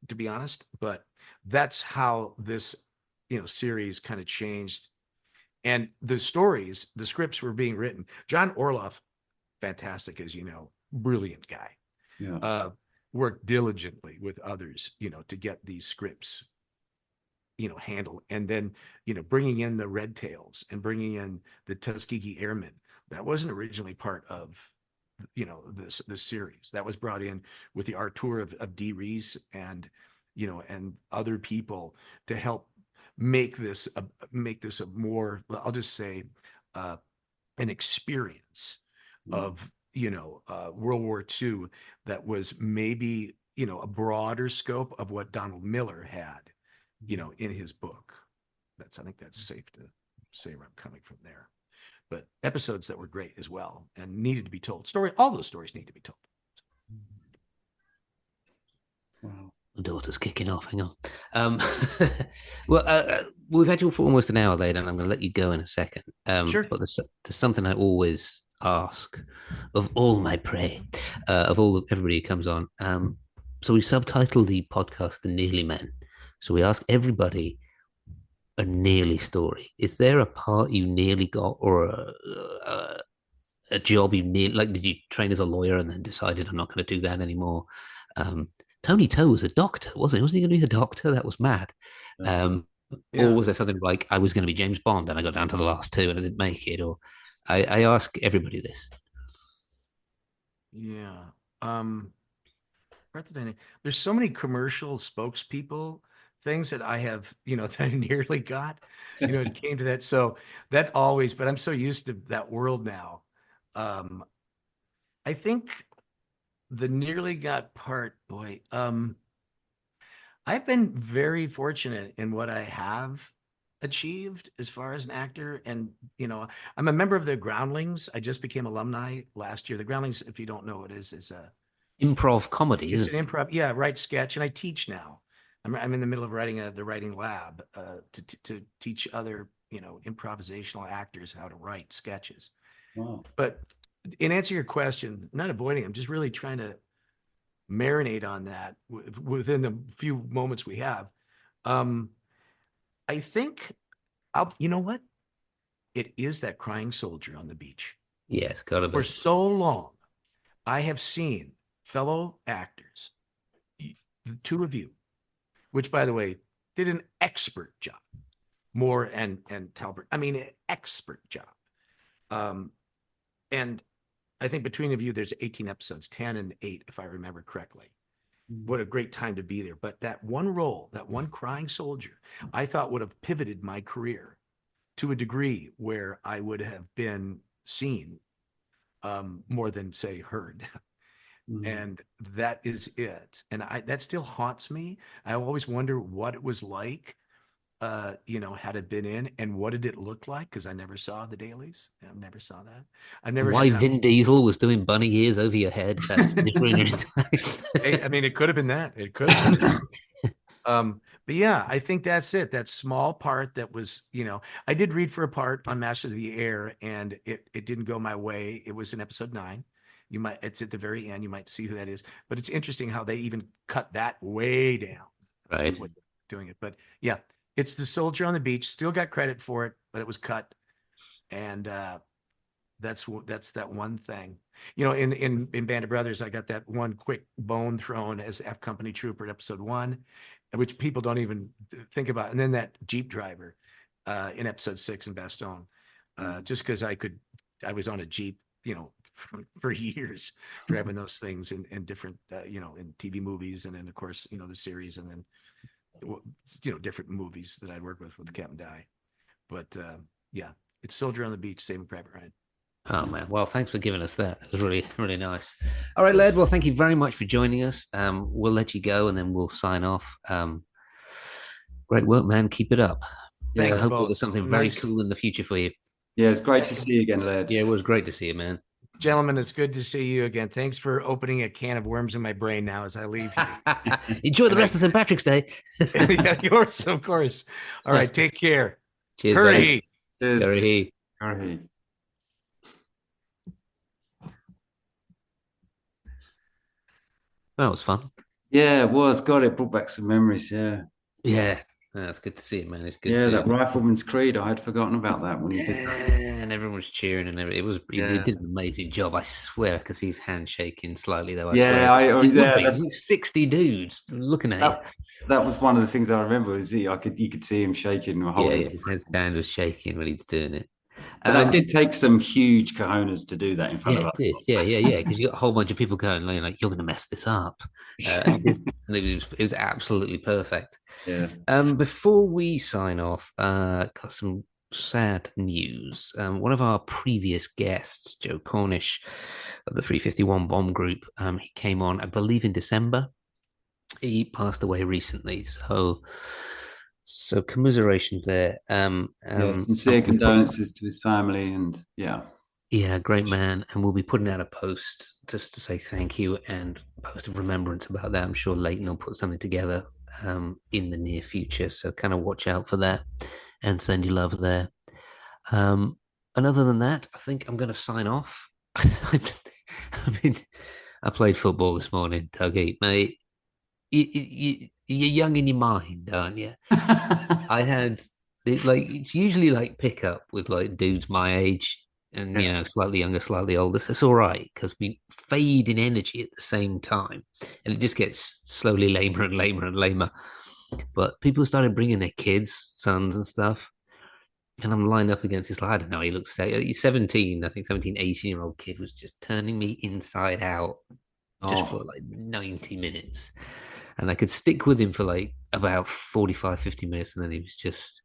to be honest, but that's how this, series kind of changed. And the scripts were being written. John Orloff, fantastic, as you know, brilliant guy. Yeah. Worked diligently with others, to get these scripts, handled. And then, bringing in the Red Tails and bringing in the Tuskegee Airmen. That wasn't originally part of, this series. That was brought in with the Artur of Dee Rees and, and other people to help make this a more, I'll just say, an experience of, World War II that was maybe, a broader scope of what Donald Miller had, in his book. I think that's safe to say where I'm coming from there. But episodes that were great as well and needed to be told. All those stories need to be told. Wow. My daughter's kicking off. Hang on. Well, we've had you for almost an hour, Laird, and I'm going to let you go in a second. Sure. But there's something I always ask of all my prey, everybody who comes on. So we subtitled the podcast "The Nearly Men." So we ask everybody a nearly story. Is there a part you nearly got, or a job you need? Like, did you train as a lawyer and then decided I'm not going to do that anymore? Um, Tony Toe was a doctor, wasn't he? Wasn't he going to be a doctor? That was mad. Um, or Yeah. was there something like I was going to be James Bond and I got down to the last two and I didn't make it? Or I ask everybody this. Yeah. There's so many commercial spokespeople things that I have, that I nearly got, it came to that. So that always, but I'm so used to that world now. Um, I think the nearly got part, boy, I've been very fortunate in what I have achieved as far as an actor. And, I'm a member of the Groundlings. I just became alumni last year. The Groundlings, if you don't know what it is a Improv comedy, it's isn't an it? improv, yeah, write sketch, and I teach now. I'm in the middle of writing the writing lab to teach other, improvisational actors how to write sketches. Wow. But in answer to your question, I'm not avoiding, I'm just really trying to marinate on that within the few moments we have. Um, I think you know what? It is that crying soldier on the beach. Yeah, it's got to For be. so long, I have seen fellow actors, the two of you, which by the way, did an expert job. Moore and Talbert. I mean, an expert job. Um, and I think between of you, there's 18 episodes, 10 and 8, if I remember correctly. What a great time to be there. But that one role, that one crying soldier, I thought would have pivoted my career to a degree where I would have been seen more than, say, heard. And that is it. And that still haunts me. I always wonder what it was like, had it been in, and what did it look like? Because I never saw the dailies. I never saw that. I never had Why an Vin Diesel was doing bunny ears over your head? That's ruining it. I mean, it could have been that. It could have been. But yeah, I think that's it. That small part that was, I did read for a part on Masters of the Air, and it didn't go my way. It was in episode 9. It's at the very end. You might see who that is. But it's interesting how they even cut that way down Right. with doing it. But yeah, it's the soldier on the beach. Still got credit for it, but it was cut. And that's that one thing. In Band of Brothers, I got that one quick bone thrown as F Company Trooper at episode 1, which people don't even think about. And then that Jeep driver in episode 6 in Bastogne, just because I was on a Jeep, for years, driving those things in different, in TV movies, and then of course, the series, and then different movies that I'd work with Captain Die. But yeah, it's Soldier on the Beach, Saving Private Ryan. Oh man. Well, thanks for giving us that. It was really, really nice. All right, Laird. Well, thank you very much for joining us. We'll let you go and then we'll sign off. Great work, man. Keep it up. Thank I you hope both. there's something very Nice. cool in the future for you. Yeah, it's great to see you again, Laird. Yeah, it was great to see you, man. Gentlemen, it's good to see you again. Thanks for opening a can of worms in my brain now as I leave you. Enjoy the rest of St. Patrick's Day. Yeah, yours, of course. All right, take care. Cheers, Hurry. Cheers. Hurry. Hurry. That was fun. Yeah, it was. God, it brought back some memories. Yeah. Yeah. It's good to see it, man. It's good Yeah, to that Rifleman's Creed. I had forgotten about that when you did that. and everyone was cheering and everything. He Yeah. did an amazing job, I swear, because he's hand shaking slightly though. I Yeah, swear. He would be. that's 60 dudes looking at you. that was one of the things I remember. Was you could see him shaking or holding. Yeah, his hand was shaking when he was doing it. But that did take some huge cojones to do that in front Yeah, of it us. did. Yeah. Because you got a whole bunch of people going, like, you're going to mess this up. And it was absolutely perfect. Yeah. Before we sign off, got some sad news. One of our previous guests, Joe Cornish of the 351 Bomb Group, he came on, I believe, in December. He passed away recently, so commiserations there. Sincere condolences to his family, and yeah, great man. And we'll be putting out a post just to say thank you and a post of remembrance about that. I'm sure Leighton will put something together in the near future. So kind of watch out for that and send you love there. And other than that, I think I'm going to sign off. I mean, I played football this morning, Dougie, mate. You're young in your mind, aren't you? I had it's usually like pick up with like dudes my age, and slightly younger, slightly older. So it's all right because we fade in energy at the same time, and it just gets slowly lamer and lamer and lamer. But people started bringing their kids, sons, and stuff. And I'm lined up against this, like, I don't know, he looks, he's 17, I think 17, 18-year-old kid was just turning me inside out just for like 90 minutes. And I could stick with him for like about 45, 50 minutes. And then he was just,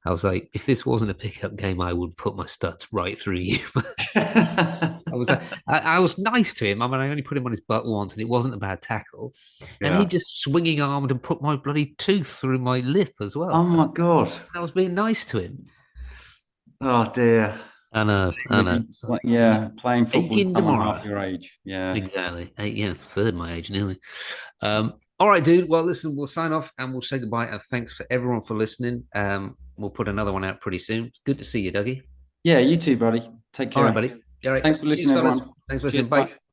I was like, if this wasn't a pickup game, I would put my studs right through you. I was nice to him. I mean, I only put him on his butt once, and it wasn't a bad tackle. And he just swinging armed and put my bloody tooth through my lip as well. Oh my God! I was being nice to him. Oh dear. I know. Like, playing football with someone half your age. Yeah, exactly. Third my age nearly. All right, dude. Well, listen, we'll sign off and we'll say goodbye. And thanks for everyone for listening. We'll put another one out pretty soon. It's good to see you, Dougie. Yeah, you too, buddy. Take care. All right, buddy. All right. Thanks for listening, everyone. Thanks for listening. Bye.